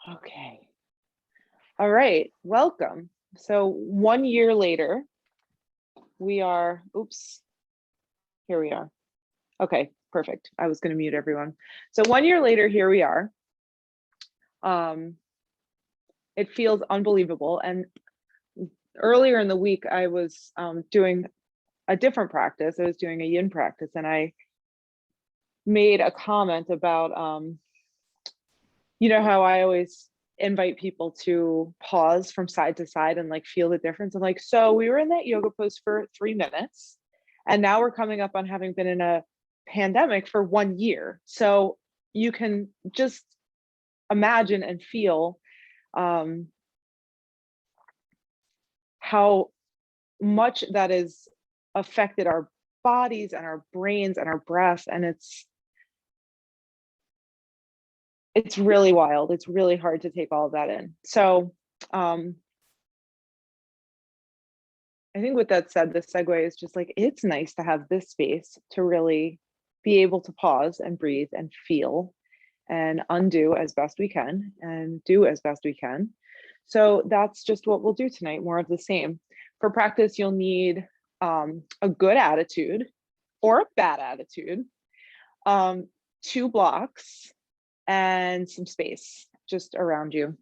Okay. All right. Welcome. So 1 year later, we are, oops, here we are. Okay, perfect. I was going to mute everyone. So 1 year later, here we are. It feels unbelievable. And earlier in the week, I was doing a different practice. I was doing a yin practice, and I made a comment about, how I always invite people to pause from side to side and like feel the difference. I'm like, so we were in that yoga pose for 3 minutes, and now we're coming up on having been in a pandemic for 1 year. So you can just imagine and feel um, how much that has affected our bodies and our brains and our breath. And it's really wild. It's really hard to take all of that in. So I think with that said, the segue is just like, it's nice to have this space to really be able to pause and breathe and feel and undo as best we can and do as best we can. So that's just what we'll do tonight, more of the same. For practice, you'll need a good attitude or a bad attitude, 2 blocks, and some space just around you.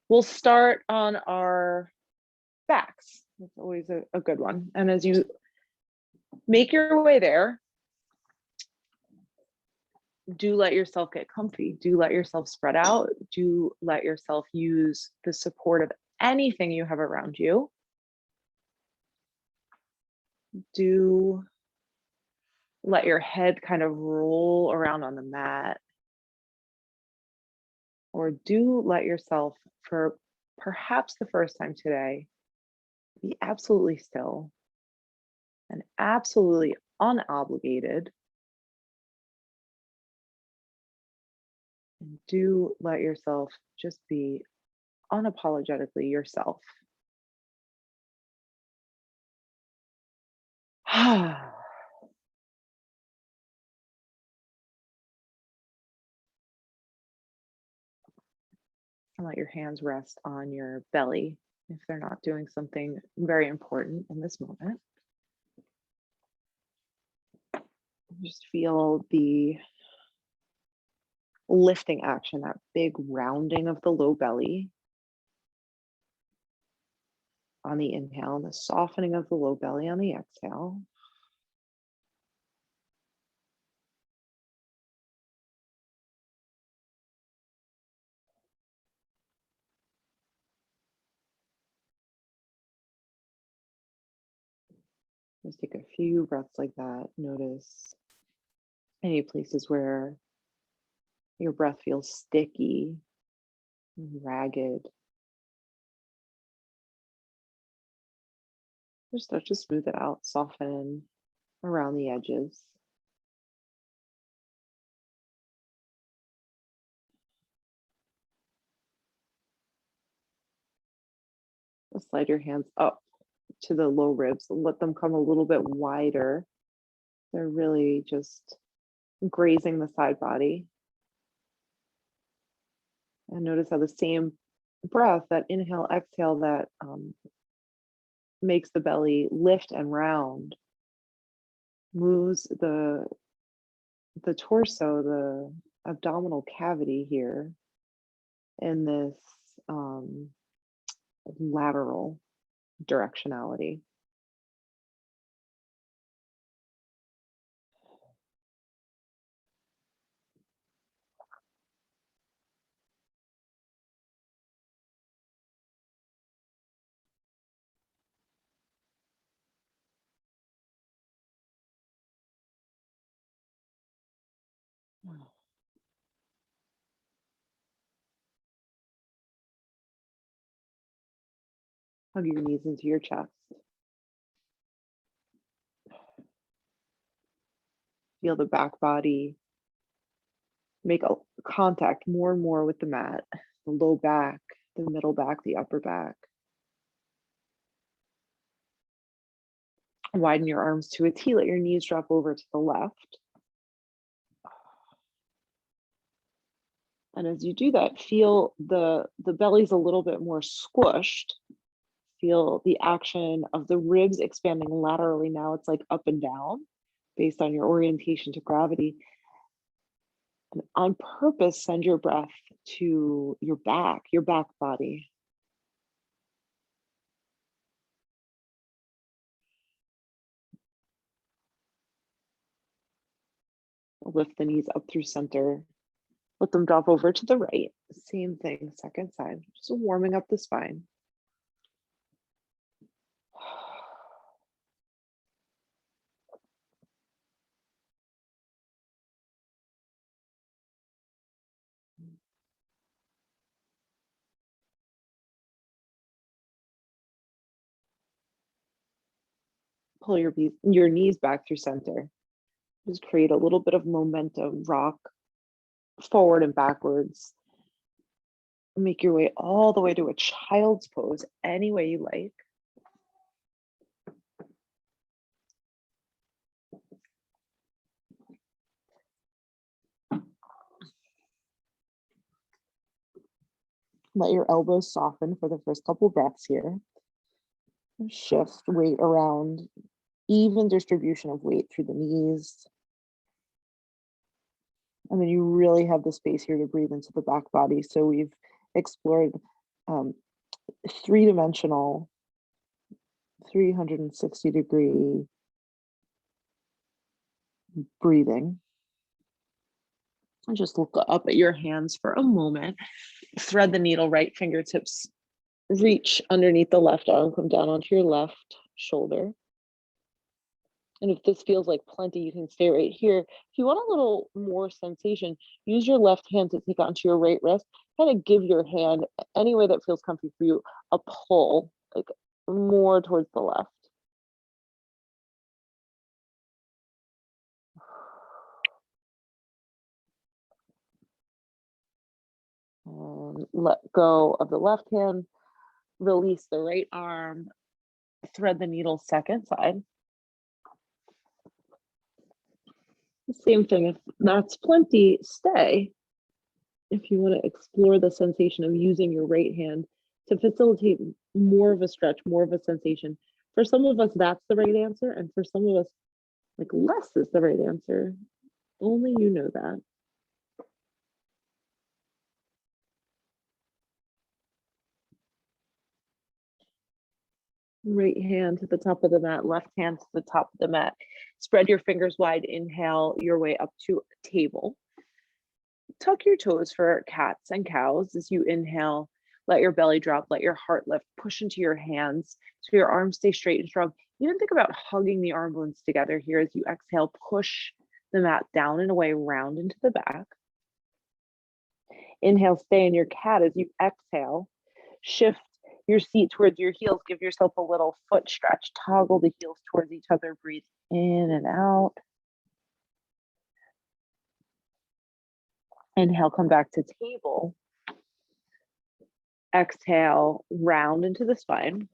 We'll start on our backs. That's always a good one. And as you make your way there, do let yourself get comfy. Do let yourself spread out. Do let yourself use the support of anything you have around you. Do let your head kind of roll around on the mat. Or do let yourself, for perhaps the first time today, be absolutely still and absolutely unobligated. And do let yourself just be unapologetically yourself. And let your hands rest on your belly if they're not doing something very important in this moment. Just feel the lifting action, that big rounding of the low belly on the inhale, and the softening of the low belly on the exhale. Just take a few breaths like that. Notice any places where your breath feels sticky, ragged. Just start to smooth it out, soften around the edges. Slide your hands up to the low ribs, let them come a little bit wider. They're really just grazing the side body. And notice how the same breath, that inhale, exhale, that makes the belly lift and round, moves the torso, the abdominal cavity here in this lateral directionality. Hug your knees into your chest. Feel the back body make a contact more and more with the mat, the low back, the middle back, the upper back. Widen your arms to a T, let your knees drop over to the left. And as you do that, feel the belly's a little bit more squished. Feel the action of the ribs expanding laterally. Now it's like up and down based on your orientation to gravity. And on purpose, send your breath to your back body. Lift the knees up through center. Let them drop over to the right. Same thing, second side. Just warming up the spine. Pull your knees back through center. Just create a little bit of momentum, rock forward and backwards. Make your way all the way to a child's pose, any way you like. Let your elbows soften for the first couple breaths here. Shift weight around, even distribution of weight through the knees. And then you really have the space here to breathe into the back body. So we've explored three-dimensional, 360-degree breathing. And just look up at your hands for a moment. Thread the needle, right fingertips reach underneath the left arm, come down onto your left shoulder. And if this feels like plenty, you can stay right here. If you want a little more sensation, use your left hand to take onto your right wrist. Kind of give your hand, any way that feels comfy for you, a pull, like more towards the left. Let go of the left hand, release the right arm, thread the needle second side. Same thing, if that's plenty, stay. If you want to explore the sensation of using your right hand to facilitate more of a stretch, more of a sensation. For some of us, that's the right answer. And for some of us, like less is the right answer. Only you know that. Right hand to the top of the mat, left hand to the top of the mat. Spread your fingers wide, inhale your way up to a table. Tuck your toes for cats and cows as you inhale. Let your belly drop, let your heart lift, push into your hands so your arms stay straight and strong. Even think about hugging the arm bones together here as you exhale, push the mat down and away, round into the back. Inhale, stay in your cat as you exhale. Shift your seat towards your heels. Give yourself a little foot stretch. Toggle the heels towards each other. Breathe in and out. Inhale, come back to table. Exhale, round into the spine.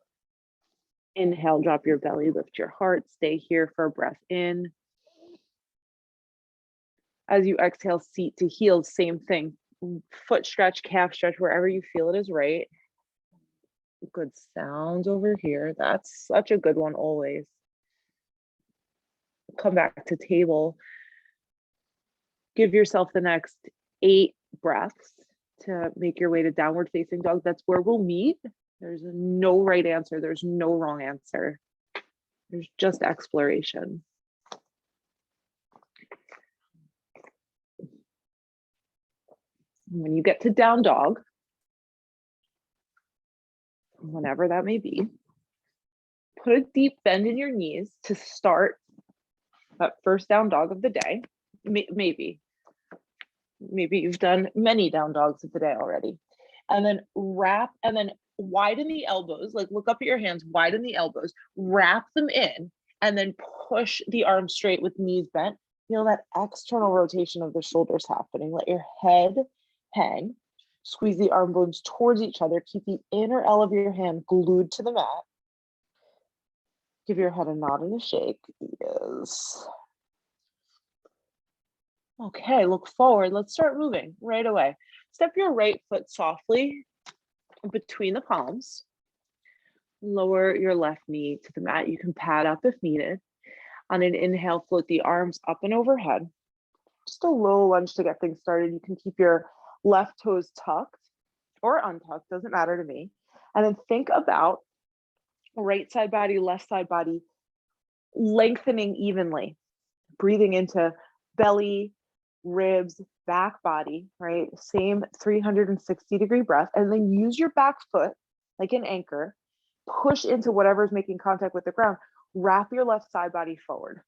Inhale, drop your belly, lift your heart. Stay here for a breath in. As you exhale, seat to heels, same thing. Foot stretch, calf stretch, wherever you feel it is right. Good sounds over here. That's such a good one always. Come back to table. Give yourself the next 8 breaths to make your way to downward facing dog. That's where we'll meet. There's no right answer. There's no wrong answer. There's just exploration. When you get to down dog, whenever that may be, put a deep bend in your knees to start that first down dog of the day. Maybe you've done many down dogs of the day already. And then wrap, and then widen the elbows, like look up at your hands, widen the elbows, wrap them in, and then push the arms straight with knees bent. Feel that external rotation of the shoulders happening. Let your head hang. Squeeze the arm bones towards each other. Keep the inner L of your hand glued to the mat. Give your head a nod and a shake. Yes. Okay, look forward. Let's start moving right away. Step your right foot softly between the palms. Lower your left knee to the mat. You can pad up if needed. On an inhale, float the arms up and overhead. Just a low lunge to get things started. You can keep your left toes tucked or untucked, doesn't matter to me. And then think about right side body, left side body, lengthening evenly, breathing into belly, ribs, back body, right? Same 360-degree breath. And then use your back foot like an anchor, push into whatever's making contact with the ground, wrap your left side body forward.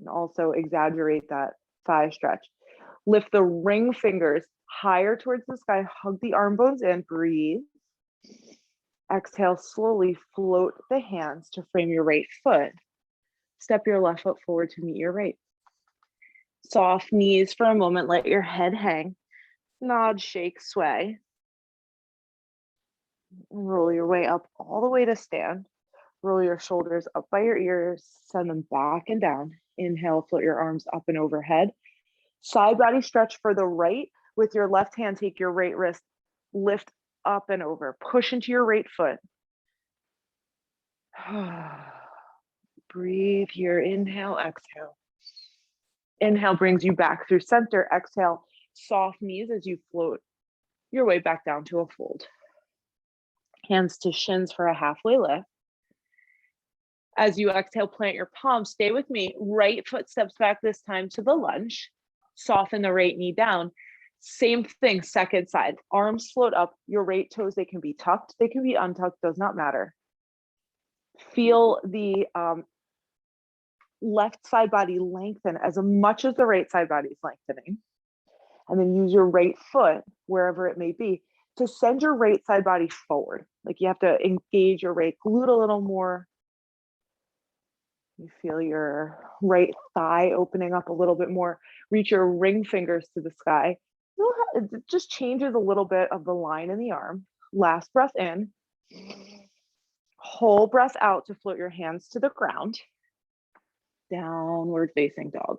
And also exaggerate that thigh stretch. Lift the ring fingers higher towards the sky, hug the arm bones in, breathe. Exhale, slowly float the hands to frame your right foot. Step your left foot forward to meet your right. Soft knees for a moment, let your head hang. Nod, shake, sway. Roll your way up all the way to stand. Roll your shoulders up by your ears, send them back and down. Inhale, float your arms up and overhead. Side body stretch for the right. With your left hand, take your right wrist, lift up and over. Push into your right foot. Breathe here. Inhale, exhale. Inhale brings you back through center. Exhale, soft knees as you float your way back down to a fold. Hands to shins for a halfway lift. As you exhale, plant your palms. Stay with me. Right foot steps back this time to the lunge. Soften the right knee down. Same thing, second side. Arms float up. Your right toes, they can be tucked. They can be untucked, does not matter. Feel the left side body lengthen as much as the right side body is lengthening. And then use your right foot, wherever it may be, to send your right side body forward. Like you have to engage your right glute a little more. You feel your right thigh opening up a little bit more. Reach your ring fingers to the sky. It just changes a little bit of the line in the arm. Last breath in. Whole breath out to float your hands to the ground. Downward facing dog.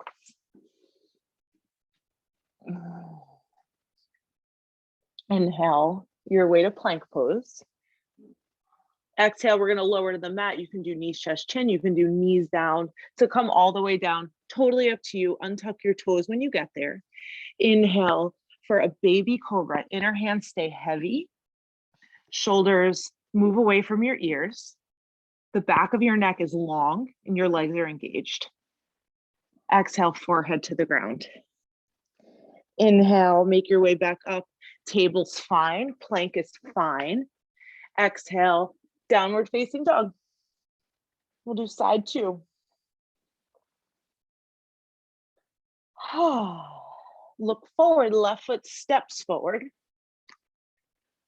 Inhale your way to plank pose. Exhale, we're going to lower to the mat. You can do knees, chest, chin. You can do knees down to come all the way down. Totally up to you. Untuck your toes when you get there. Inhale for a baby cobra. Inner hands stay heavy. Shoulders move away from your ears. The back of your neck is long and your legs are engaged. Exhale, forehead to the ground. Inhale, make your way back up. Table's fine. Plank is fine. Exhale, downward facing dog. We'll do side two. Look forward, left foot steps forward.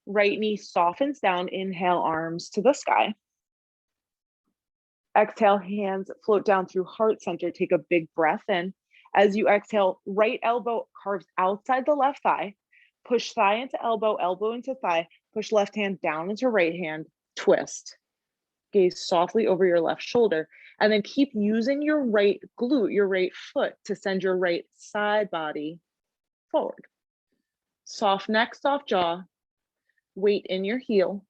Right knee softens down. Inhale, arms to the sky. Exhale, hands float down through heart center. Take a big breath in. As you exhale, right elbow carves outside the left thigh. Push thigh into elbow, elbow into thigh. Push left hand down into right hand. Twist. Gaze softly over your left shoulder. And then keep using your right glute, your right foot, to send your right side body forward. Soft neck, soft jaw. Weight in your heel.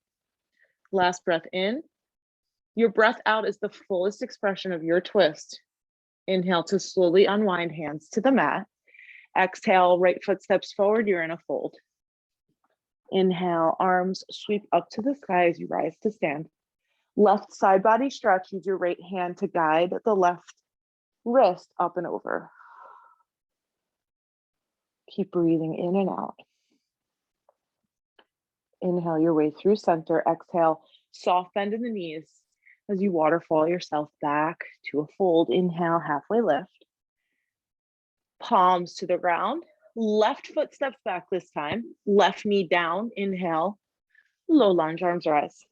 Last breath in. Your breath out is the fullest expression of your twist. Inhale to slowly unwind, hands to the mat. Exhale, right foot steps forward, you're in a fold. Inhale, arms sweep up to the sky as you rise to stand. Left side body stretch, use your right hand to guide the left wrist up and over. Keep breathing in and out. Inhale your way through center. Exhale, soft bend in the knees as you waterfall yourself back to a fold. Inhale, halfway lift. Palms to the ground. Left foot steps back this time. Left knee down. Inhale, low lunge, arms rise.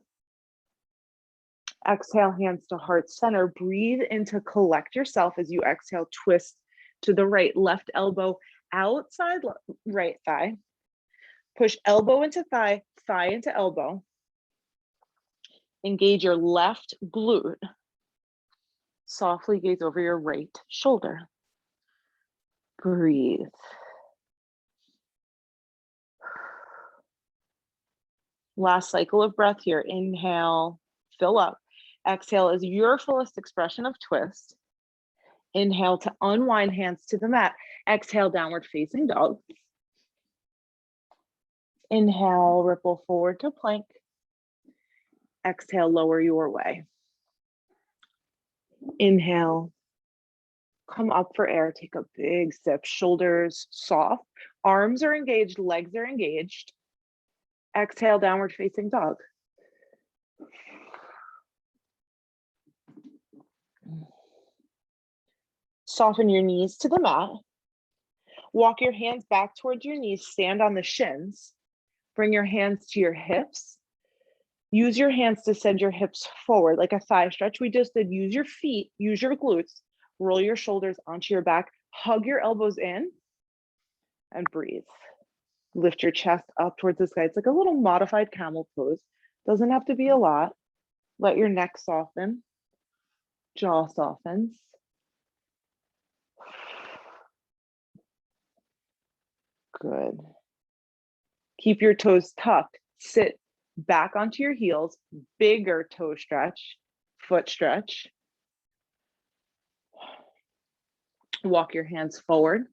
Exhale, hands to heart center. Breathe in to collect yourself as you exhale, twist to the right. Left elbow outside right thigh. Push elbow into thigh, thigh into elbow. Engage your left glute. Softly gaze over your right shoulder. Breathe. Last cycle of breath here. Inhale, fill up. Exhale is your fullest expression of twist. Inhale to unwind, hands to the mat. Exhale, downward facing dog. Inhale, ripple forward to plank. Exhale, lower your way. Inhale, come up for air. Take a big sip. Shoulders soft. Arms are engaged, legs are engaged. Exhale, downward facing dog. Soften your knees to the mat. Walk your hands back towards your knees. Stand on the shins. Bring your hands to your hips. Use your hands to send your hips forward like a thigh stretch. We just did. Use your feet, use your glutes. Roll your shoulders onto your back. Hug your elbows in and breathe. Lift your chest up towards the sky. It's like a little modified camel pose. Doesn't have to be a lot. Let your neck soften. Jaw softens. Good. Keep your toes tucked. Sit back onto your heels. Bigger toe stretch, foot stretch. Walk your hands forward.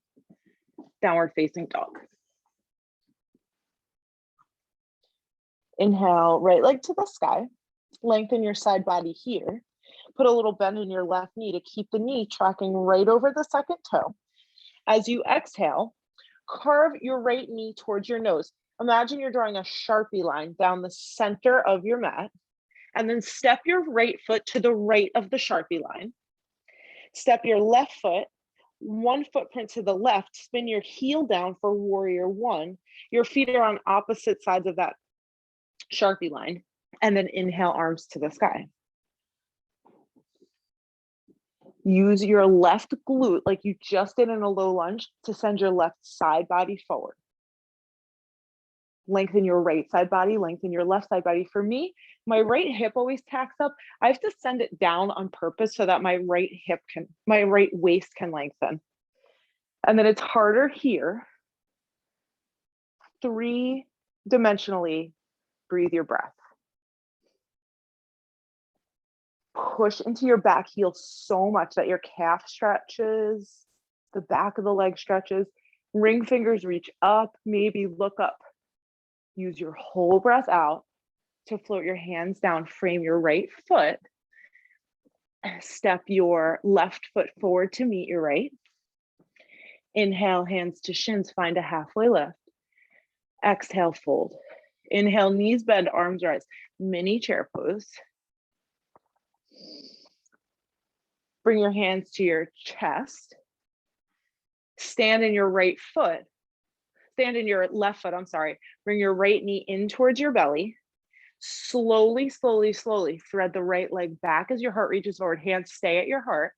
Downward facing dog. Inhale, right leg to the sky. Lengthen your side body here. Put a little bend in your left knee to keep the knee tracking right over the second toe. As you exhale, curve your right knee towards your nose. Imagine you're drawing a Sharpie line down the center of your mat, and then step your right foot to the right of the Sharpie line. Step your left foot, one footprint to the left, spin your heel down for warrior one. Your feet are on opposite sides of that Sharpie line, and then inhale, arms to the sky. Use your left glute like you just did in a low lunge to send your left side body forward. Lengthen your right side body, lengthen your left side body. For me, my right hip always tacks up. I have to send it down on purpose so that my right waist can lengthen. And then it's harder here. 3-dimensionally breathe your breath. Push into your back heel so much that your calf stretches, the back of the leg stretches, ring fingers reach up, maybe look up. Use your whole breath out to float your hands down, frame your right foot, step your left foot forward to meet your right. Inhale, hands to shins, find a halfway lift. Exhale, fold. Inhale, knees bend, arms rise, mini chair pose. Bring your hands to your chest. Stand in your right foot. Stand in your left foot, I'm sorry. Bring your right knee in towards your belly. Slowly, slowly, slowly thread the right leg back as your heart reaches forward. Hands stay at your heart.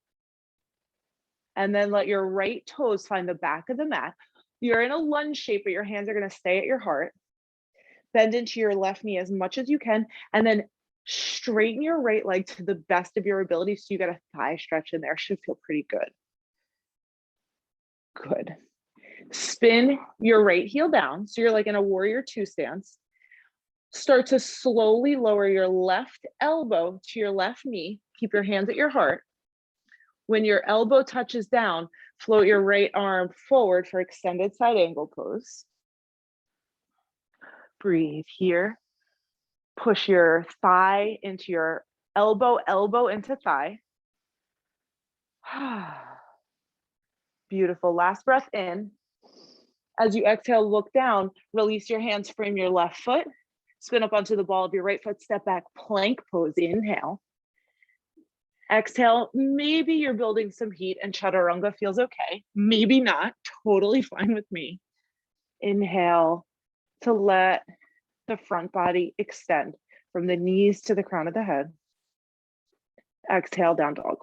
And then let your right toes find the back of the mat. You're in a lunge shape, but your hands are going to stay at your heart. Bend into your left knee as much as you can, and then straighten your right leg to the best of your ability. So you got a thigh stretch in there. Should feel pretty good. Good. Spin your right heel down. So you're like in a warrior two stance. Start to slowly lower your left elbow to your left knee. Keep your hands at your heart. When your elbow touches down, float your right arm forward for extended side angle pose. Breathe here. Push your thigh into your elbow, elbow into thigh. Beautiful. Last breath in. As you exhale, look down, release your hands, frame your left foot, spin up onto the ball of your right foot, step back, plank pose, inhale. Exhale, maybe you're building some heat and chaturanga feels okay. Maybe not, totally fine with me. Inhale to let the front body extend from the knees to the crown of the head. Exhale, down dog.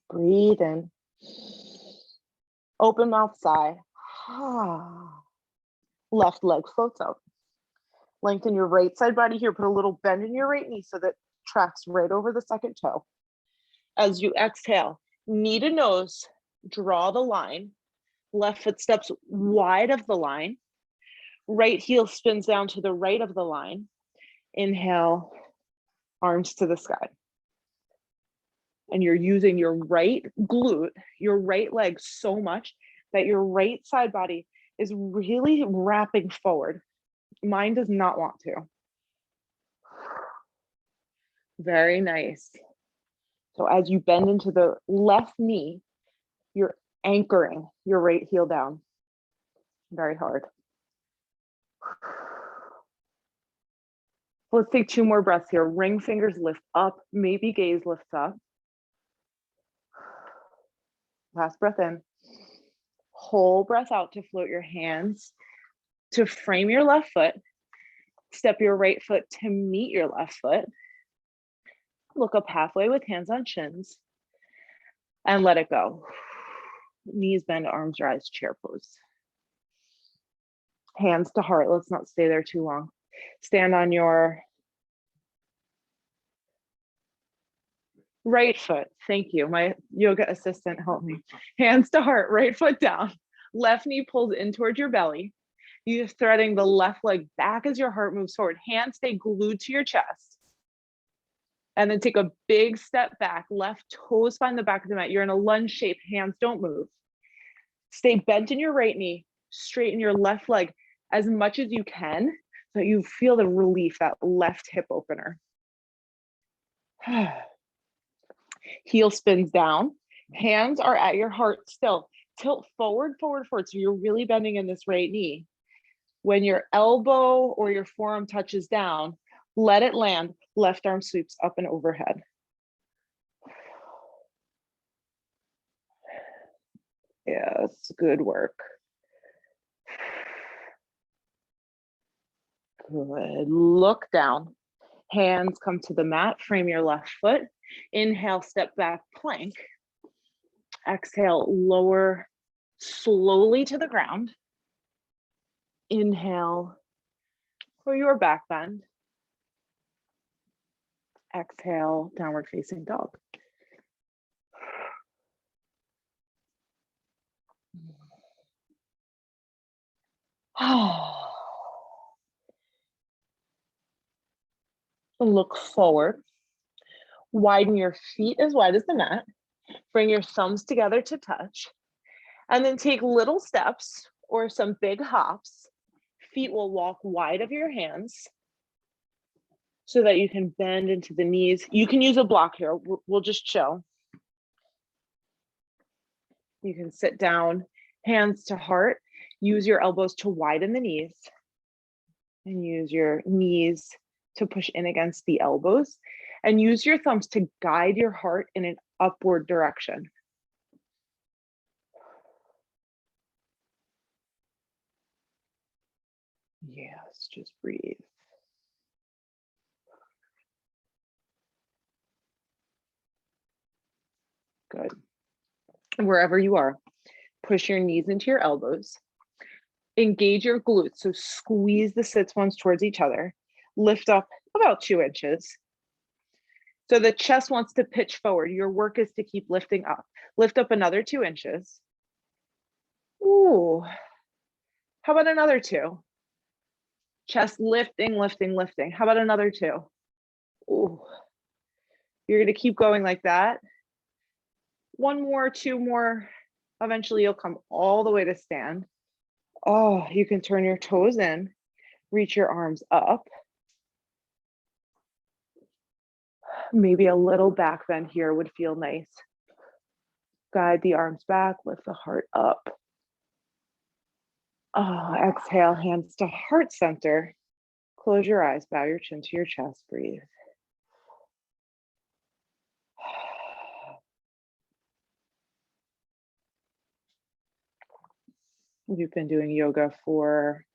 Breathe in. Open mouth, sigh. Left leg floats up. Lengthen your right side body here. Put a little bend in your right knee so that tracks right over the second toe. As you exhale, knee to nose, draw the line. Left foot steps wide of the line. Right heel spins down to the right of the line. Inhale, arms to the sky. And you're using your right glute, your right leg so much that your right side body is really wrapping forward. Mine does not want to. Very nice. So as you bend into the left knee, you're anchoring your right heel down. Very hard. Let's take 2 more breaths here. Ring fingers lift up, maybe gaze lifts up. Last breath in. Whole breath out to float your hands to frame your left foot. Step your right foot to meet your left foot. Look up halfway with hands on shins and let it go. Knees bend, arms rise, chair pose. Hands to heart. Let's not stay there too long. Stand on your right foot. Thank you. My yoga assistant helped me. Hands to heart, right foot down. Left knee pulls in towards your belly. You're threading the left leg back as your heart moves forward. Hands stay glued to your chest. And then take a big step back. Left toes find the back of the mat. You're in a lunge shape. Hands don't move. Stay bent in your right knee. Straighten your left leg as much as you can so that you feel the relief, that left hip opener. Heel spins down. Hands are at your heart still. Tilt forward, forward, forward. So you're really bending in this right knee. When your elbow or your forearm touches down, let it land. Left arm sweeps up and overhead. Yes, good work. Good. Look down. Hands come to the mat. Frame your left foot. Inhale, step back, plank. Exhale, lower slowly to the ground. Inhale for your back bend. Exhale, downward facing dog. Look forward. Widen your feet as wide as the mat. Bring your thumbs together to touch. And then take little steps or some big hops. Feet will walk wide of your hands so that you can bend into the knees. You can use a block here. We'll just chill. You can sit down, hands to heart. Use your elbows to widen the knees and use your knees to push in against the elbows, and use your thumbs to guide your heart in an upward direction. Yes, just breathe. Good. Wherever you are, push your knees into your elbows. Engage your glutes, so squeeze the sits bones towards each other. Lift up about 2 inches. So the chest wants to pitch forward. Your work is to keep lifting up. Lift up another 2 inches. Ooh, how about another 2? Chest lifting, lifting, lifting. How about another 2? Ooh, you're gonna keep going like that. 1 more, 2 more. Eventually you'll come all the way to stand. Oh, you can turn your toes in, reach your arms up. Maybe a little back bend here would feel nice. Guide the arms back, lift the heart up. Oh, exhale, hands to heart center. Close your eyes, bow your chin to your chest, breathe. We've been doing yoga for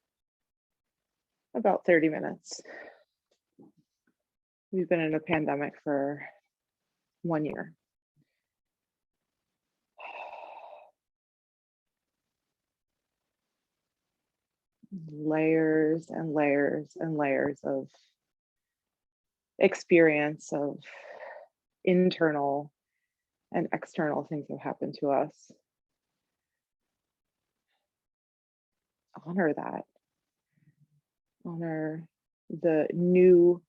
about 30 minutes. We've been in a pandemic for 1 year. Layers and layers and layers of experience, of internal and external things have happened to us. honor that. Honor the new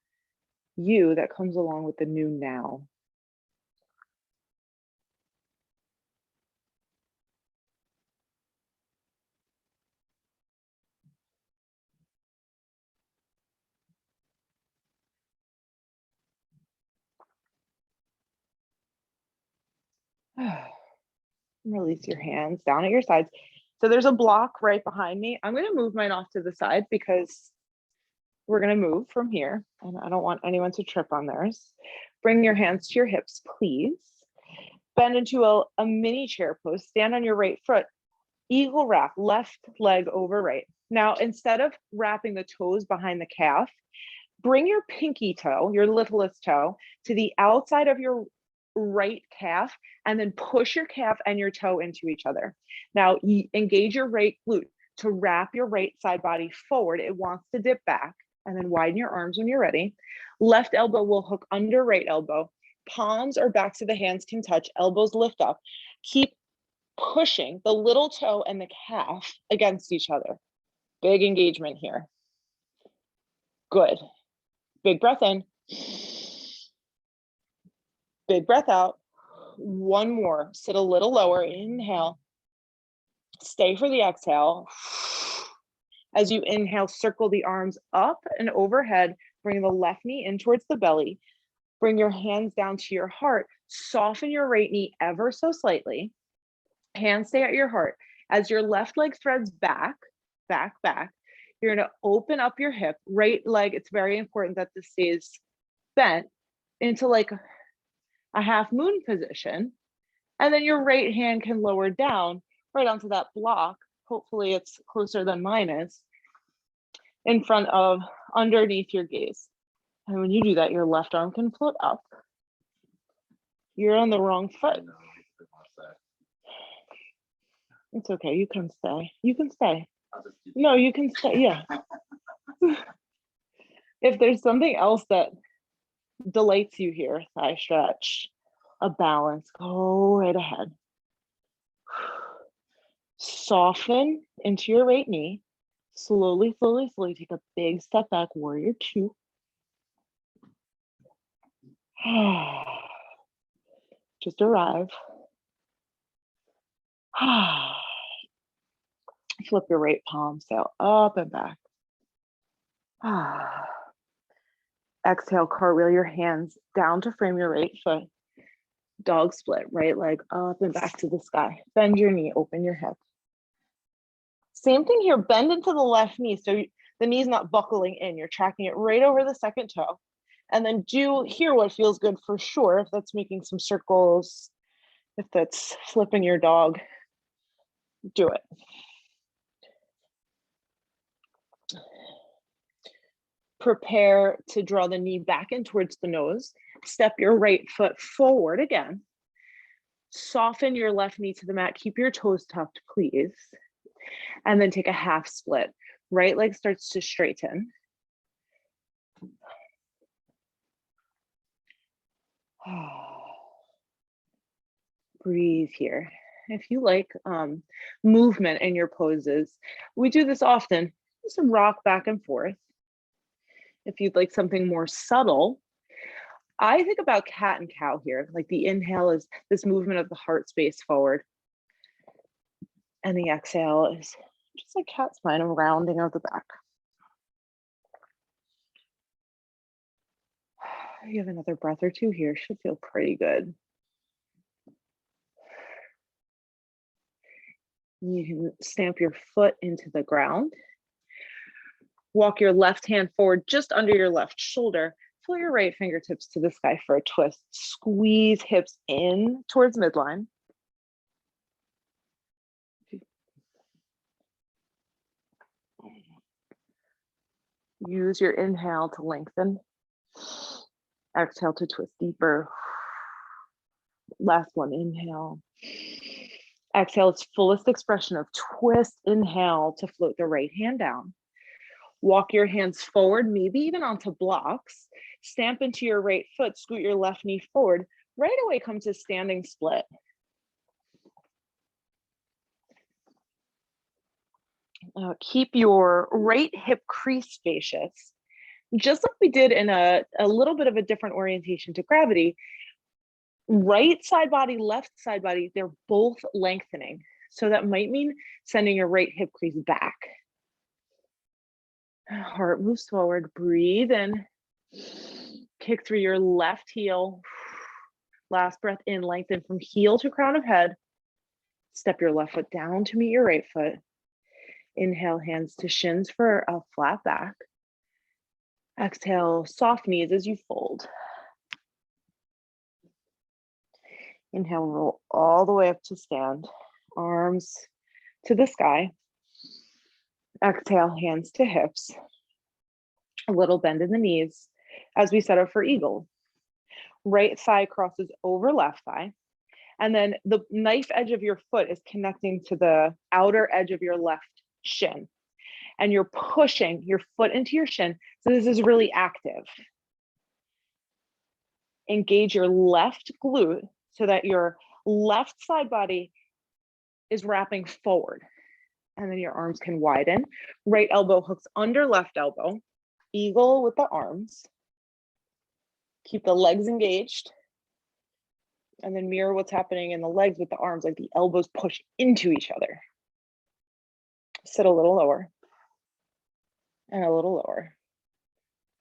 you that comes along with the new now. Release your hands down at your sides. So there's a block right behind me. I'm going to move mine off to the side because we're going to move from here and I don't want anyone to trip on theirs. Bring your hands to your hips, please. Bend into a mini chair pose. Stand on your right foot. Eagle wrap, left leg over right. Now, instead of wrapping the toes behind the calf, bring your pinky toe, your littlest toe, to the outside of your right calf and then push your calf and your toe into each other. Now, engage your right glute to wrap your right side body forward. It wants to dip back and then widen your arms when you're ready. Left elbow will hook under right elbow. Palms or backs of the hands can touch, elbows lift up. Keep pushing the little toe and the calf against each other. Big engagement here. Good. Big breath in. Big breath out. One more. Sit a little lower. Inhale. Stay for the exhale. As you inhale, circle the arms up and overhead. Bring the left knee in towards the belly. Bring your hands down to your heart. Soften your right knee ever so slightly. Hands stay at your heart. As your left leg threads back, back, you're going to open up your hip. Right leg, it's very important that this stays bent into like a half moon position. And then your right hand can lower down right onto that block. Hopefully it's closer than mine is, in front of, underneath your gaze. And when you do that, your left arm can float up. You're on the wrong foot. It's okay, you can stay. You can stay. No, you can stay, yeah. If there's something else that delights you here, thigh stretch, a balance, go right ahead. Soften into your right knee. Slowly take a big step back, warrior two. Just arrive. Flip your right palm, sail up and back. Exhale, cartwheel your hands down to frame your right foot. Dog split, right leg up and back to the sky. Bend your knee, open your hip. Same thing here, bend into the left knee so the knee's not buckling in. You're tracking it right over the second toe. And then do here what feels good for sure. If that's making some circles, if that's flipping your dog, do it. Prepare to draw the knee back in towards the nose. Step your right foot forward again. Soften your left knee to the mat. Keep your toes tucked, please. And then take a half split. Right leg starts to straighten. Breathe here. If you like movement in your poses, we do this often. Just rock back and forth. If you'd like something more subtle, I think about cat and cow here. Like the inhale is this movement of the heart space forward. And the exhale is just like cat spine, a rounding of the back. You have another breath or two here. Should feel pretty good. You can stamp your foot into the ground. Walk your left hand forward just under your left shoulder. Pull your right fingertips to the sky for a twist. Squeeze hips in towards midline. Use your inhale to lengthen. Exhale to twist deeper. Last one, inhale. Exhale, its fullest expression of twist. Inhale to float the right hand down. Walk your hands forward, maybe even onto blocks. Stamp into your right foot, scoot your left knee forward. Right away, come to standing split. Keep your right hip crease spacious, just like we did in a little bit of a different orientation to gravity. Right side body, left side body, they're both lengthening. So that might mean sending your right hip crease back. Heart moves forward, breathe in, kick through your left heel. Last breath in, lengthen from heel to crown of head. Step your left foot down to meet your right foot. Inhale, hands to shins for a flat back. Exhale, soft knees as you fold. Inhale, roll all the way up to stand. Arms to the sky. Exhale, hands to hips. A little bend in the knees as we set up for eagle. Right thigh crosses over left thigh. And then the knife edge of your foot is connecting to the outer edge of your left shin. And you're pushing your foot into your shin. So this is really active. Engage your left glute so that your left side body is wrapping forward. And then your arms can widen. Right elbow hooks under left elbow. Eagle with the arms. Keep the legs engaged. And then mirror what's happening in the legs with the arms, like the elbows push into each other. Sit a little lower. And a little lower.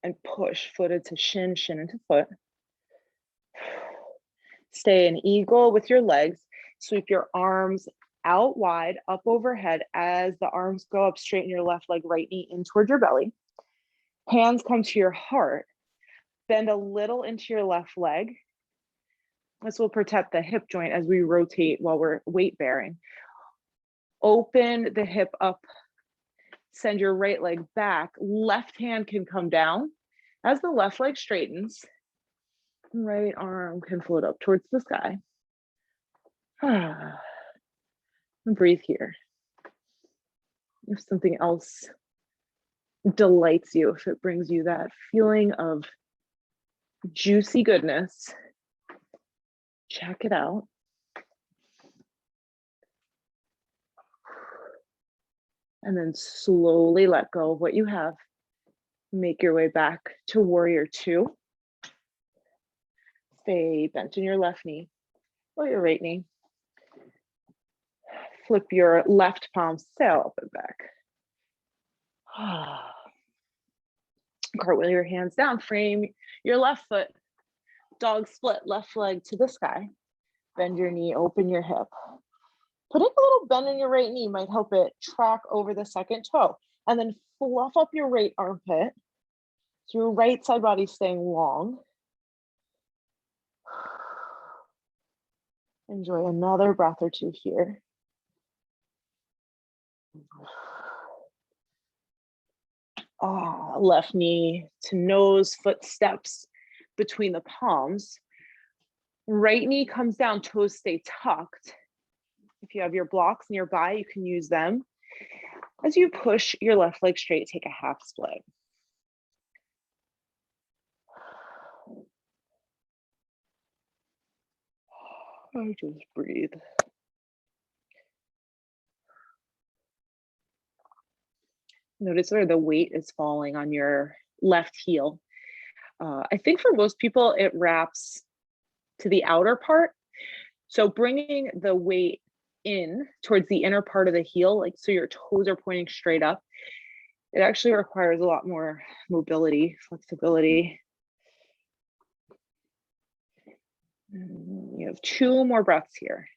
And push foot into shin, shin into foot. Stay in eagle with your legs. Sweep your arms out wide, up overhead as the arms go up, straighten your left leg, right knee in towards your belly. Hands come to your heart. Bend a little into your left leg. This will protect the hip joint as we rotate while we're weight bearing. Open the hip up. Send your right leg back. Left hand can come down as the left leg straightens. Right arm can float up towards the sky. And breathe here. If something else delights you, if it brings you that feeling of juicy goodness, check it out. And then slowly let go of what you have. Make your way back to warrior two. Stay bent in your left knee or your right knee. Flip your left palm, sail up and back. Cartwheel your hands down, frame your left foot, dog split, left leg to the sky. Bend your knee, open your hip. Putting a little bend in your right knee might help it track over the second toe. And then fluff up your right armpit. So your right side body staying long. Enjoy another breath or two here. Left knee to nose, footsteps between the palms. Right knee comes down, toes stay tucked. If you have your blocks nearby, you can use them. As you push your left leg straight, take a half split. Just breathe. Notice where the weight is falling on your left heel. I think for most people, it wraps to the outer part. So bringing the weight in towards the inner part of the heel, like so your toes are pointing straight up, it actually requires a lot more mobility, flexibility. You have 2 more breaths here.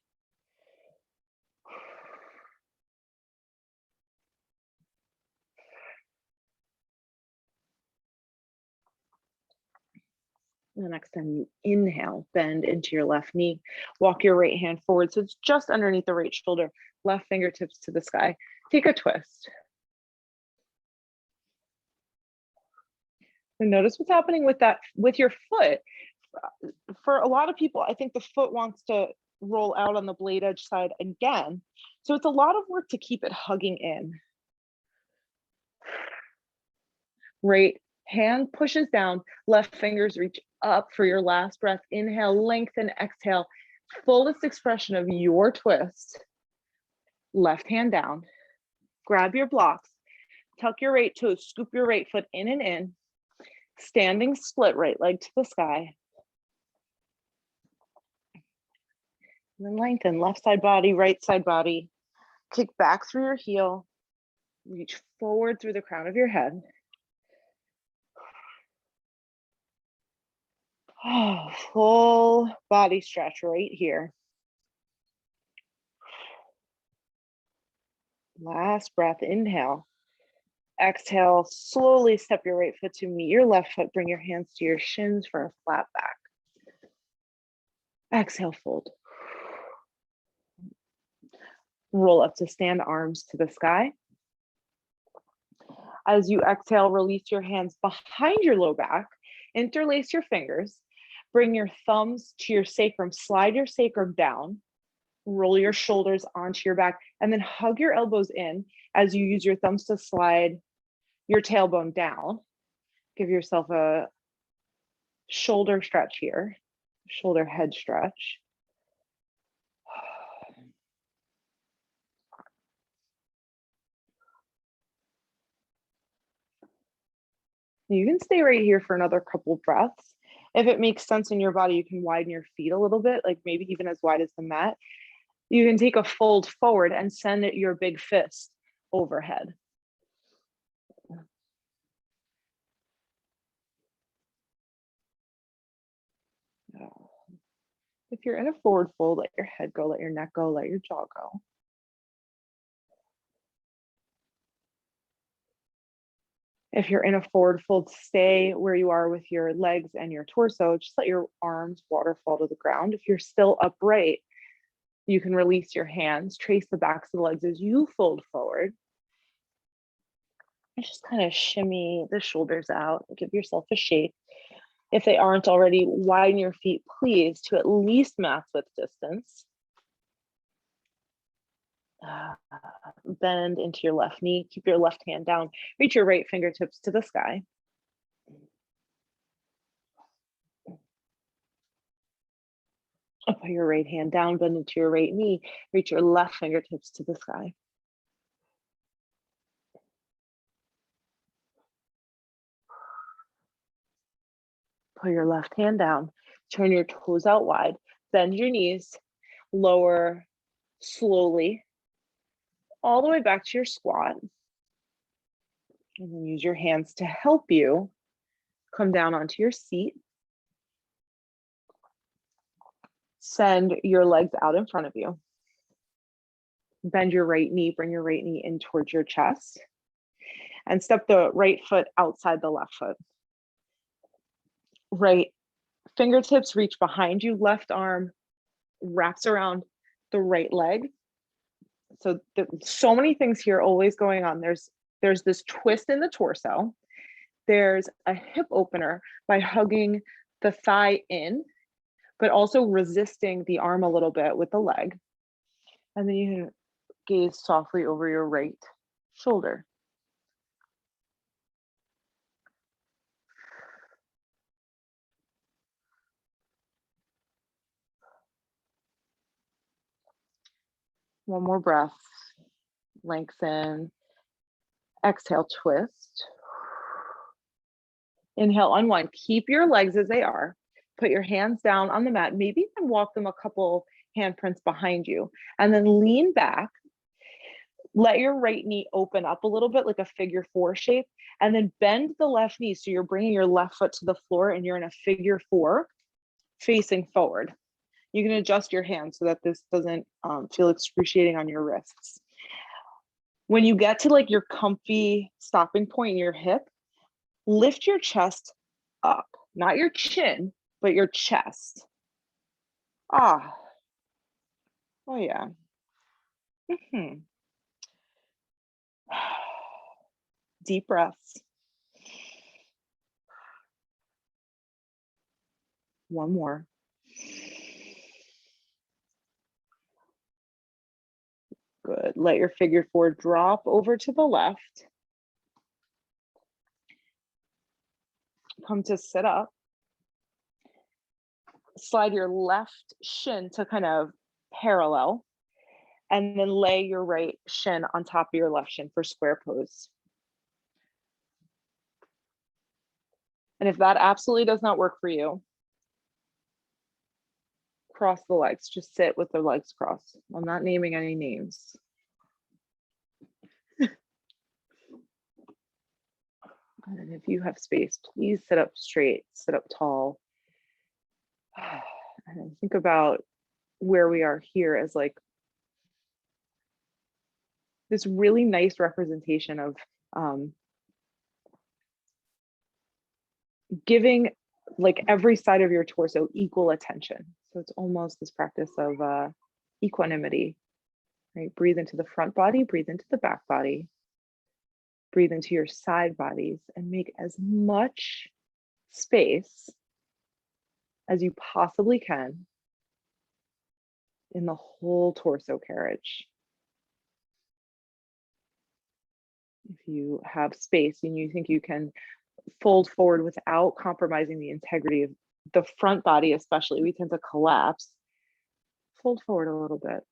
And the next time you inhale, bend into your left knee, walk your right hand forward. So it's just underneath the right shoulder, left fingertips to the sky. Take a twist. And notice what's happening with that, with your foot. For a lot of people, I think the foot wants to roll out on the blade edge side again. So it's a lot of work to keep it hugging in. Right hand pushes down, left fingers reach up for your last breath. Inhale, lengthen, exhale, fullest expression of your twist. Left hand down, Grab your blocks, tuck your right toes, scoop your right foot in and in, standing split right leg to the sky. And then lengthen left side body, right side body. Kick back through your heel, reach forward through the crown of your head. Oh, full body stretch right here. Last breath, inhale. Exhale, slowly step your right foot to meet your left foot. Bring your hands to your shins for a flat back. Exhale, fold. Roll up to stand, arms to the sky. As you exhale, release your hands behind your low back. Interlace your fingers. Bring your thumbs to your sacrum. Slide your sacrum down. Roll your shoulders onto your back. And then hug your elbows in as you use your thumbs to slide your tailbone down. Give yourself a shoulder stretch here. Shoulder head stretch. You can stay right here for another couple breaths. If it makes sense in your body, you can widen your feet a little bit, like maybe even as wide as the mat. You can take a fold forward and send your big fist overhead. If you're in a forward fold, let your head go, let your neck go, let your jaw go. If you're in a forward fold, stay where you are with your legs and your torso. Just let your arms waterfall to the ground. If you're still upright, you can release your hands, trace the backs of the legs as you fold forward. And just kind of shimmy the shoulders out, give yourself a shake. If they aren't already, widen your feet, please, to at least mat width distance. Bend into your left knee, keep your left hand down, reach your right fingertips to the sky. Put your right hand down, bend into your right knee, reach your left fingertips to the sky. Put your left hand down, turn your toes out wide, bend your knees, lower slowly, all the way back to your squat. And then use your hands to help you come down onto your seat. Send your legs out in front of you. Bend your right knee, bring your right knee in towards your chest. And step the right foot outside the left foot. Right fingertips reach behind you, left arm wraps around the right leg. So so many things here always going on. There's this twist in the torso. There's a hip opener by hugging the thigh in, but also resisting the arm a little bit with the leg. And then you can gaze softly over your right shoulder. One more breath. Lengthen. Exhale, twist. Inhale, unwind. Keep your legs as they are. Put your hands down on the mat. Maybe even walk them a couple handprints behind you. And then lean back. Let your right knee open up a little bit like a figure four shape. And then bend the left knee. So you're bringing your left foot to the floor and you're in a figure four facing forward. You can adjust your hands so that this doesn't feel excruciating on your wrists. When you get to like your comfy stopping point in your hip, lift your chest up, not your chin, but your chest. Ah, oh yeah. Deep breaths. One more. Good. Let your figure four drop over to the left. Come to sit up. Slide your left shin to kind of parallel. And then lay your right shin on top of your left shin for square pose. And if that absolutely does not work for you, cross the legs. Just sit with the legs crossed. I'm not naming any names. And if you have space, please sit up straight, sit up tall. And think about where we are here as like this really nice representation of giving like every side of your torso equal attention. So it's almost this practice of equanimity, right? Breathe into the front body, breathe into the back body, breathe into your side bodies, and make as much space as you possibly can in the whole torso carriage. If you have space and you think you can fold forward without compromising the integrity of the front body, especially, we tend to collapse. Fold forward a little bit.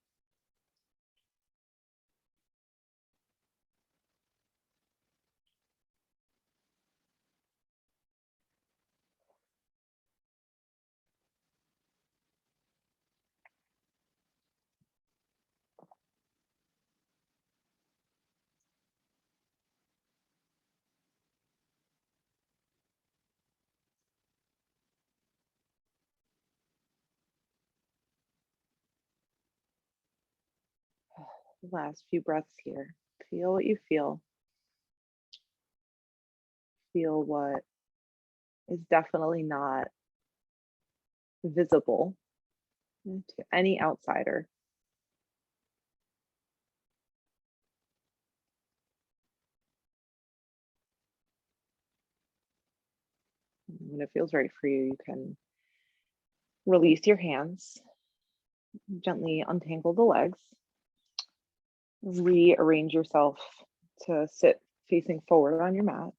Last few breaths here. Feel what you feel. Feel what is definitely not visible to any outsider. When it feels right for you, you can release your hands, gently untangle the legs, rearrange yourself to sit facing forward on your mat.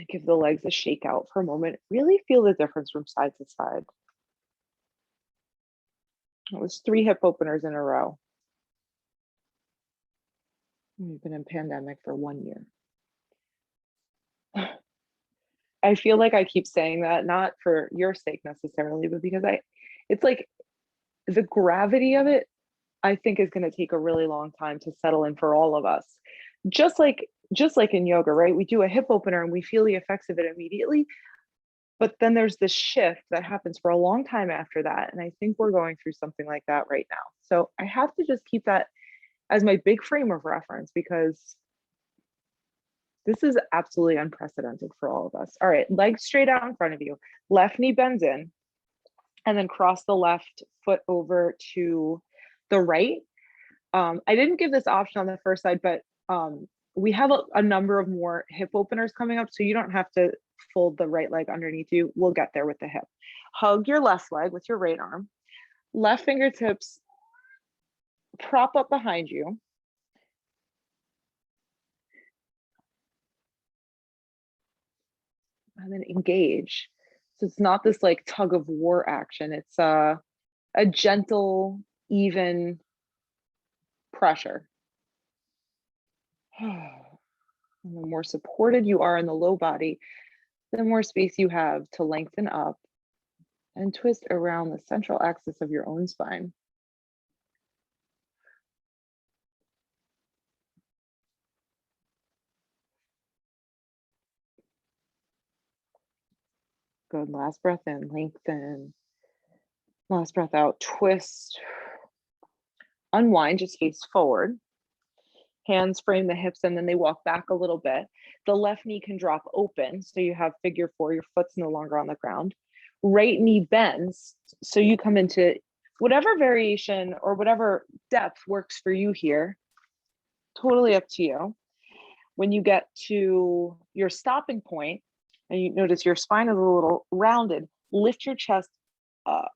Give the legs a shake out for a moment. Really feel the difference from side to side. It was 3 hip openers in a row. We've been in pandemic for 1 year. I feel like I keep saying that, not for your sake necessarily, but because it's like the gravity of it, I think is going to take a really long time to settle in for all of us. Just like in yoga, right? We do a hip opener and we feel the effects of it immediately. But then there's this shift that happens for a long time after that. And I think we're going through something like that right now. So I have to just keep that as my big frame of reference because this is absolutely unprecedented for all of us. All right, legs straight out in front of you. Left knee bends in and then cross the left foot over to the right. I didn't give this option on the first side, but we have a number of more hip openers coming up, so you don't have to fold the right leg underneath you. We'll get there with the hip. Hug your left leg with your right arm. Left fingertips prop up behind you. And then engage. So it's not this like tug of war action. It's a gentle, even pressure. And the more supported you are in the low body, the more space you have to lengthen up and twist around the central axis of your own spine. Good. Last breath in, lengthen. Last breath out, twist. Unwind, just face forward. Hands frame the hips and then they walk back a little bit. The left knee can drop open, so you have figure 4, your foot's no longer on the ground. Right knee bends, so you come into whatever variation or whatever depth works for you here. Totally up to you. When you get to your stopping point and you notice your spine is a little rounded, lift your chest up.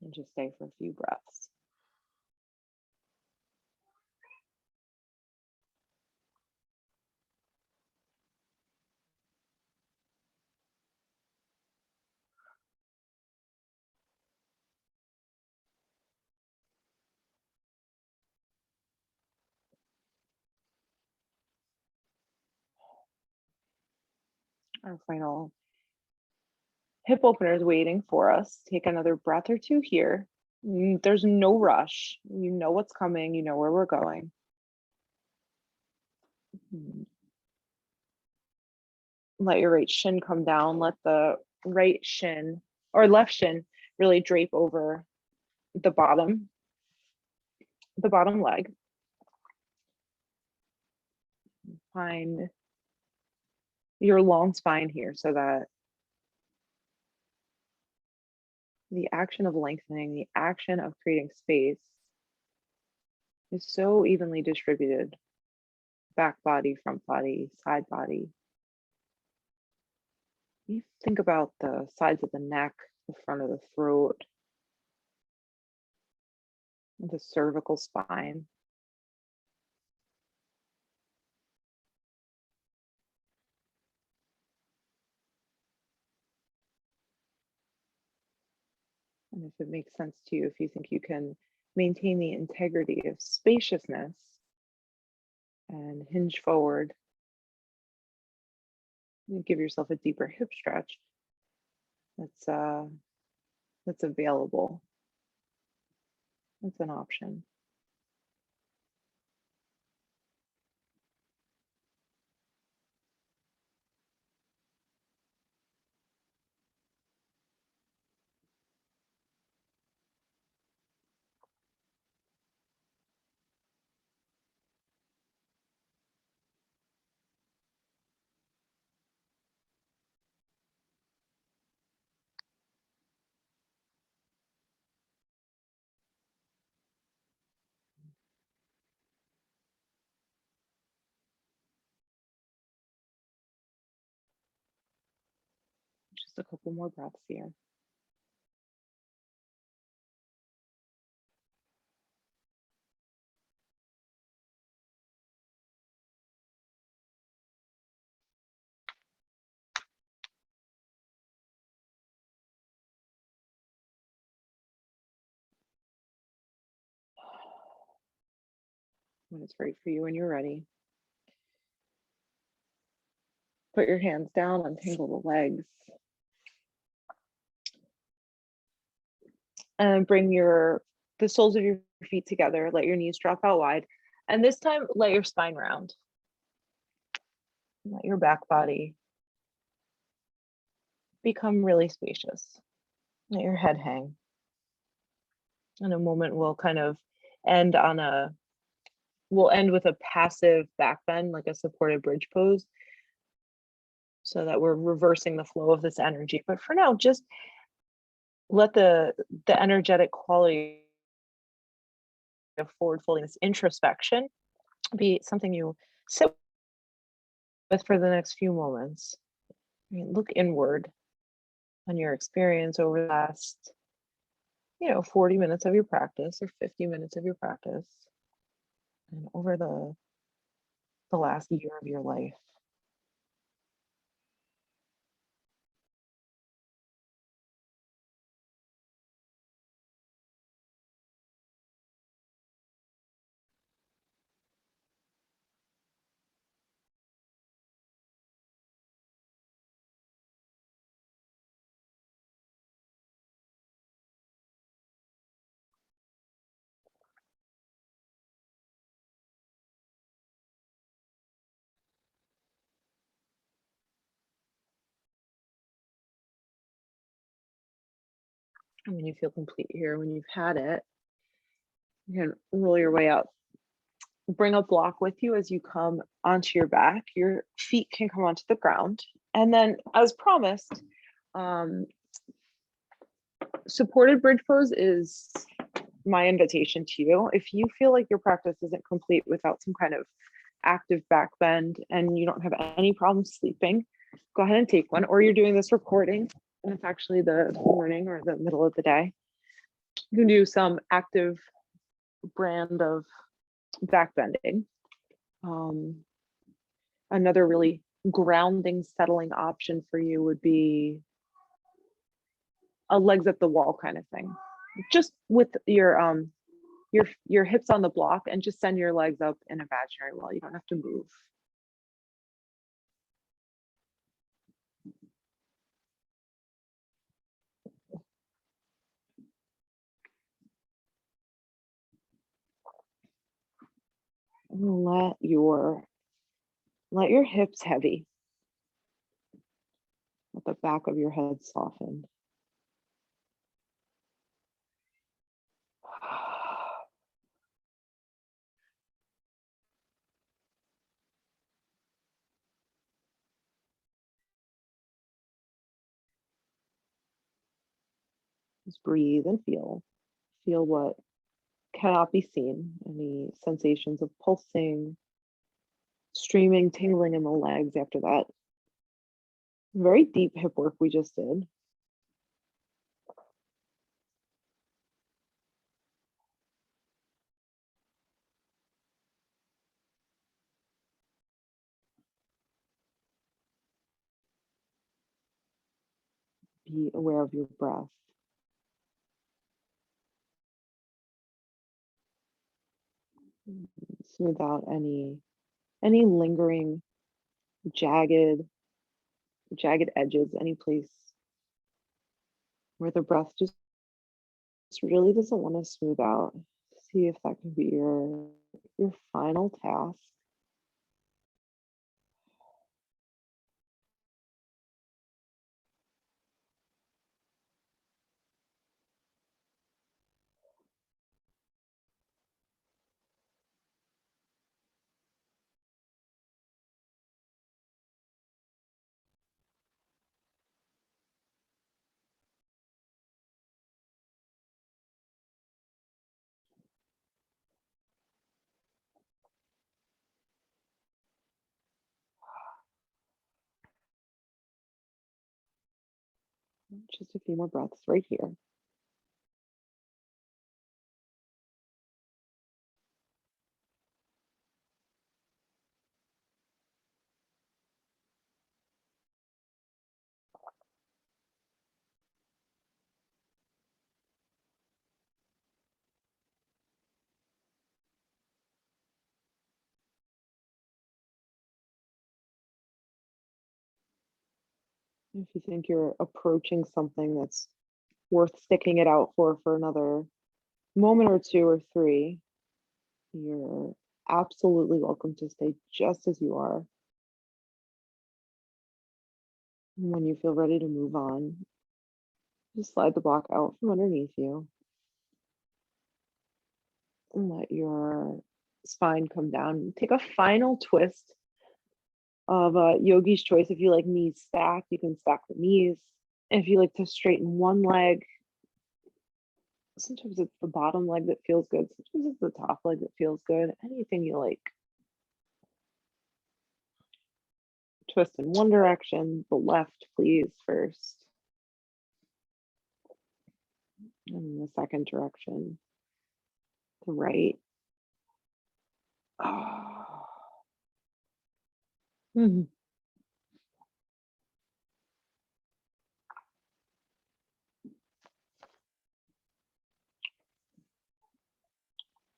And just stay for a few breaths. Our final hip opener is waiting for us. Take another breath or two here. There's no rush. You know what's coming. You know where we're going. Let your right shin come down. Let the right shin or left shin really drape over the bottom leg. Find your long spine here so that the action of lengthening, the action of creating space is so evenly distributed. Back body, front body, side body. You think about the sides of the neck, the front of the throat, the cervical spine. And if it makes sense to you, if you think you can maintain the integrity of spaciousness and hinge forward, and give yourself a deeper hip stretch that's available. That's an option. Just a couple more breaths here. When it's right for you, when you're ready, put your hands down, untangle the legs, and bring the soles of your feet together. Let your knees drop out wide. And this time, let your spine round. Let your back body become really spacious. Let your head hang. In a moment, we'll kind of end with a passive back bend, like a supported bridge pose, so that we're reversing the flow of this energy. But for now, just let the energetic quality of forward folding, this introspection, be something you sit with for the next few moments. Look inward on your experience over the last 40 minutes of your practice or 50 minutes of your practice, and over the last year of your life. And when you feel complete here, when you've had it, you can roll your way out. Bring a block with you as you come onto your back. Your feet can come onto the ground. And then, as promised, supported bridge pose is my invitation to you. If you feel like your practice isn't complete without some kind of active back bend and you don't have any problem sleeping, go ahead and take one. Or you're doing this recording and it's actually the morning or the middle of the day, you can do some active brand of back bending. Another really grounding, settling option for you would be a legs at the wall kind of thing, just with your hips on the block, and just send your legs up an imaginary wall. You don't have to move. Let your hips heavy. Let the back of your head soften. Just breathe and feel. Feel what cannot be seen. Any sensations of pulsing, streaming, tingling in the legs after that very deep hip work we just did. Be aware of your breath. Smooth out any lingering jagged edges, any place where the breath just really doesn't want to smooth out. See if that can be your final task. Just a few more breaths right here. If you think you're approaching something that's worth sticking it out for another moment or two or three, you're absolutely welcome to stay just as you are. And when you feel ready to move on, just slide the block out from underneath you and let your spine come down. Take a final twist of yogi's choice. If you like knees stacked, you can stack the knees. If you like to straighten one leg, sometimes it's the bottom leg that feels good. Sometimes it's the top leg that feels good. Anything you like. Twist in one direction, the left, please, first. And the second direction, the right. Oh. Mhm.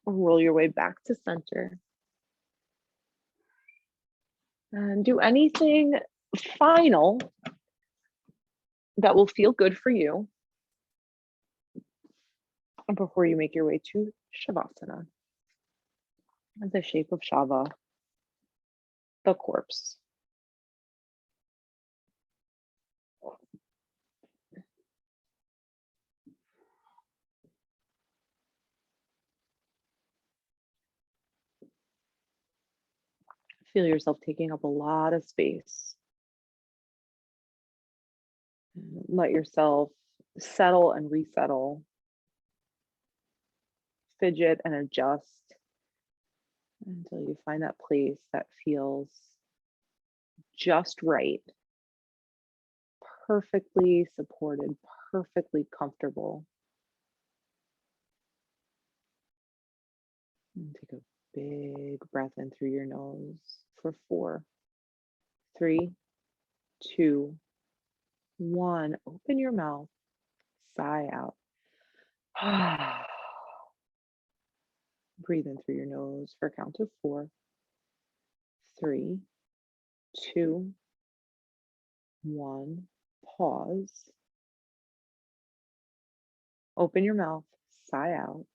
Roll your way back to center. And do anything final that will feel good for you before you make your way to Shavasana. The shape of Shava, the corpse. Feel yourself taking up a lot of space. Let yourself settle and resettle, fidget and adjust until you find that place that feels just right, perfectly supported, perfectly comfortable. And take a big breath in through your nose for 4, 3, 2, 1. Open your mouth, sigh out. Breathe in through your nose for a count of 4, 3, 2, 1. Pause. Open your mouth, sigh out.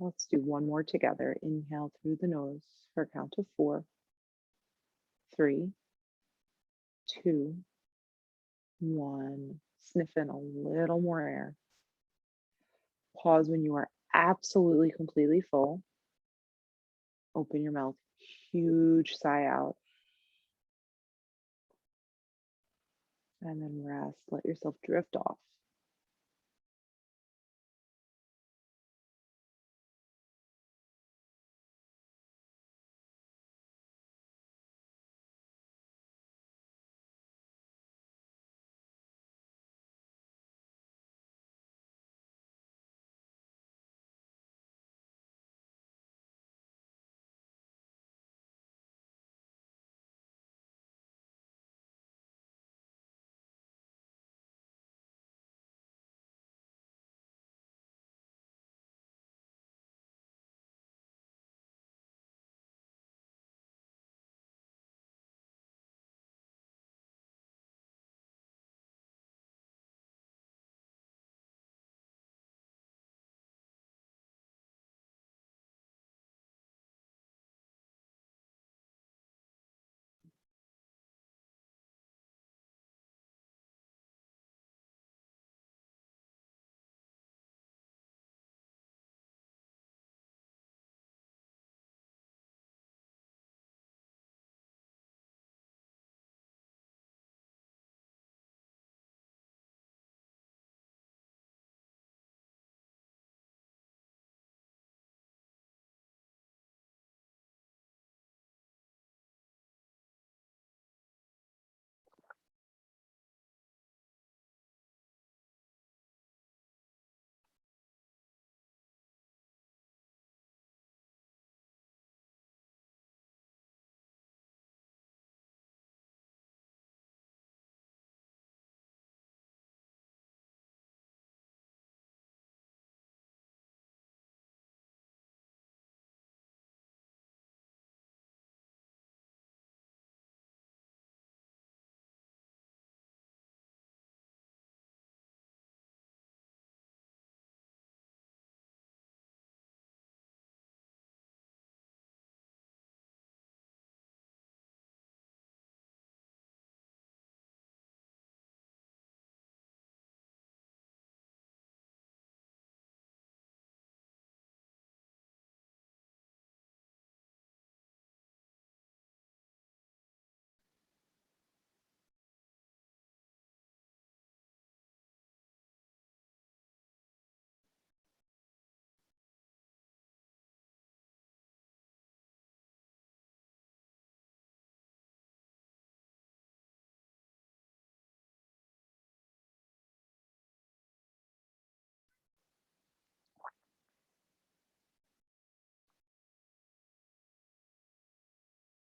Let's do one more together. Inhale through the nose for a count of 4, 3, 2, 1. Sniff in a little more air. Pause when you are absolutely completely full. Open your mouth, huge sigh out. And then rest, let yourself drift off.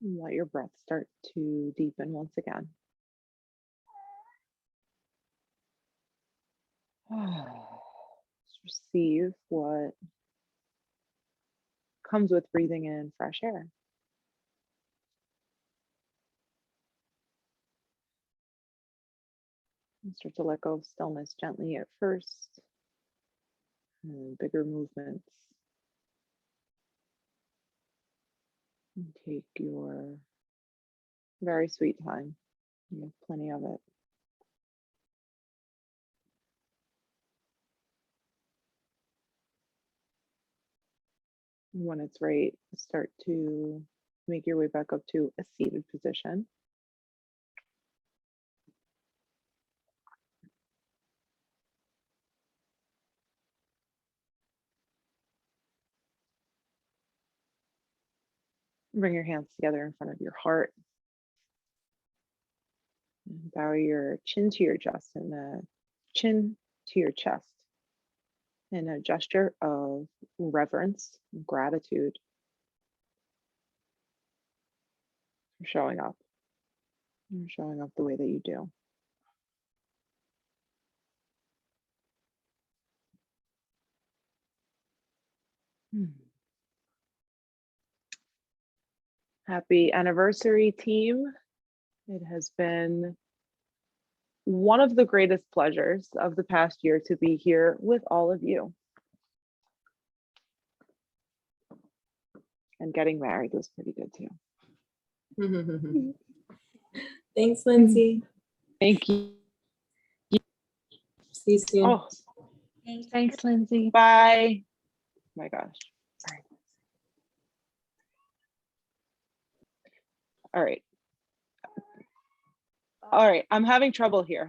Let your breath start to deepen once again. Just receive what comes with breathing in fresh air. And start to let go of stillness gently at first, and bigger movements. And take your very sweet time. You have plenty of it. When it's right, start to make your way back up to a seated position. Bring your hands together in front of your heart. Bow your chin to your chest and the chin to your chest in a gesture of reverence, gratitude for showing up. You're showing up the way that you do. Happy anniversary, team. It has been one of the greatest pleasures of the past year to be here with all of you. And getting married was pretty good too. Thanks, Lindsay. Thank you. See you soon. Oh, Thanks, Lindsay. bye. My gosh. All right. All right. I'm having trouble here.